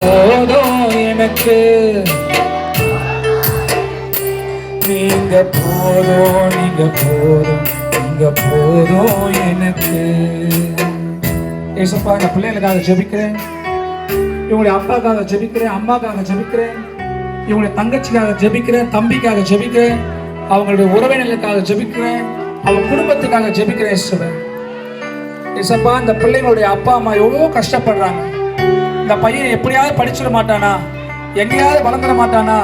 போதும் எனக்கு, நீங்க போதும், நீங்க போதும், நீங்க போதும் எனக்கு. ஏசப்பா, இந்த பிள்ளைகளுக்காக ஜெபிக்கிறேன், இவங்களுடைய அப்பாக்காக ஜெபிக்கிறேன், அம்மாக்காக ஜெபிக்கிறேன், இவங்களுடைய தங்கச்சிக்காக ஜெபிக்கிறேன், தம்பிக்காக ஜெபிக்கிறேன், அவங்களுடைய உறவினர்களுக்காக ஜெபிக்கிறேன், அவங்க குடும்பத்துக்காக ஜெபிக்கிறேன். ஏசப்பா, இந்த பிள்ளைங்களுடைய அப்பா அம்மா எவ்வளோ கஷ்டப்படுறாங்க. இந்த பையன் எப்படியாவது படிச்சிட மாட்டானா, எங்கேயாவது வளர்ந்துட மாட்டானா,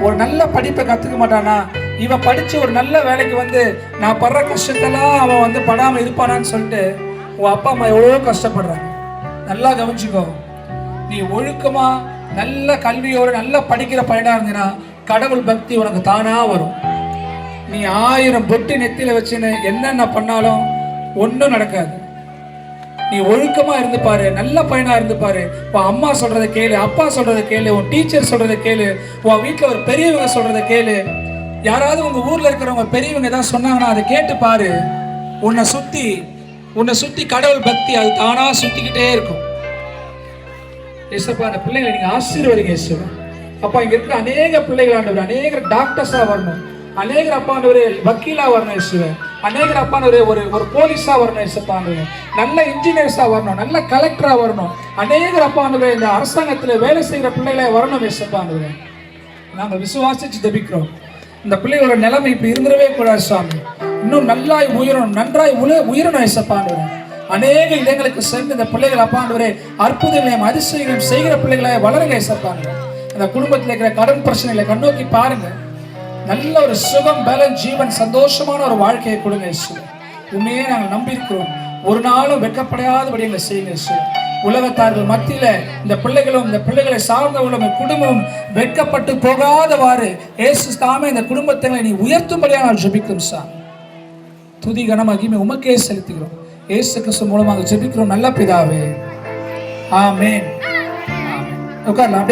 ஒரு நல்ல படிப்பை கற்றுக்க மாட்டானா, இவன் படித்து ஒரு நல்ல வேலைக்கு வந்து நான் படுற கஷ்டத்தெல்லாம் அவன் வந்து படாமல் இருப்பானான்னு சொல்லிட்டு உன் அப்பா அம்மா எவ்வளோ கஷ்டப்படுறாங்க. நல்லா கவனிச்சுக்கோ, நீ ஒழுக்கமா நல்ல கல்வியோடு நல்லா படிக்கிற பையனாக இருந்தீங்கன்னா கடவுள் பக்தி உனக்கு தானா வரும். நீ 1000 பொட்டு நெத்தியில் வச்சுன்னு என்னென்ன பண்ணாலும் ஒன்றும் நடக்காது. நீ ஒழுக்கமா இருந்து பாரு, நல்ல பையனா இருந்து பாரு. உன் அம்மா சொல்றதை கேளு, அப்பா சொல்றதை கேளு, உன் டீச்சர் சொல்றதை கேளு, உன் வீட்டில் ஒரு பெரியவங்க சொல்றதை கேளு. யாராவது உங்க ஊர்ல இருக்கிறவங்க பெரியவங்க ஏதாவது சொன்னாங்கன்னா அதை கேட்டு பாரு. உன்னை சுத்தி கடவுள் பக்தி அது தானா சுத்திக்கிட்டே இருக்கும். ஏசப்பா, அந்த பிள்ளைங்களை நீங்க ஆசீர்வதிங்க இயேசுவே. அப்பா, இங்க இருக்கிற அநேக பிள்ளைகள் ஆண்டவர் அநேக டாக்டர்ஸா வரணும், அநேக அப்பாண்டவரே வக்கீலா வரணும் இயேசுவே, அநேக அப்பாண்டவரே ஒரு போலீஸா வரணும் இயேசுவே, நல்ல இன்ஜினியர்ஸா வரணும், நல்ல கலெக்டரா வரணும், அநேக அப்பாண்டவரே இந்த அரசாங்கத்தில் வேலை செய்கிற பிள்ளைகளை வரணும் இயேசுவே. நாங்கள் விசுவாசிச்சு ஜெபிக்கிறோம். இந்த பிள்ளைகளோட நிலைமை இப்ப இருந்துடவே கூடாது சாமி. இன்னும் நல்லாய் உயரணும், நன்றாய் உயரணும் இயேசுவே. அநேக இடங்களுக்கு சென்று இந்த பிள்ளைகள் அப்பாண்டவரே அற்புதங்களையும் அதிசயங்களையும் செய்கிற பிள்ளைகளை வளருங்க இயேசுவே. அந்த குடும்பத்தில் இருக்கிற கடன் பிரச்சனைகளை கண்ணோக்கி பாருங்க. நல்ல ஒரு சுகம், பலன், ஜீவன், சந்தோஷமான ஒரு வாழ்க்கையை கொடுங்க இயேசுவே. உண்மையே நாங்கள் நம்பியிருக்கிறோம். ஒரு நாளும் வெட்கப்படாதபடி எங்களை செய்யுங்க இயேசுவே. உலகத்தார்கள் மத்தியில இந்த பிள்ளைகளும் இந்த பிள்ளைகளை சார்ந்தவர்களும் குடும்பமும் வெட்கப்பட்டு போகாதவாறு இயேசு தாமே இந்த குடும்பத்தை நீ உயர்த்தும்படியாக நான் ஜெபிக்கிறோம் சார். துதி கன மகிமை உமக்கே செலுத்துகிறோம். இயேசு கிறிஸ்து மூலமாக ஜெபிக்கிறோம் நல்ல பிதாவே, ஆமென். உட்காரலாம்.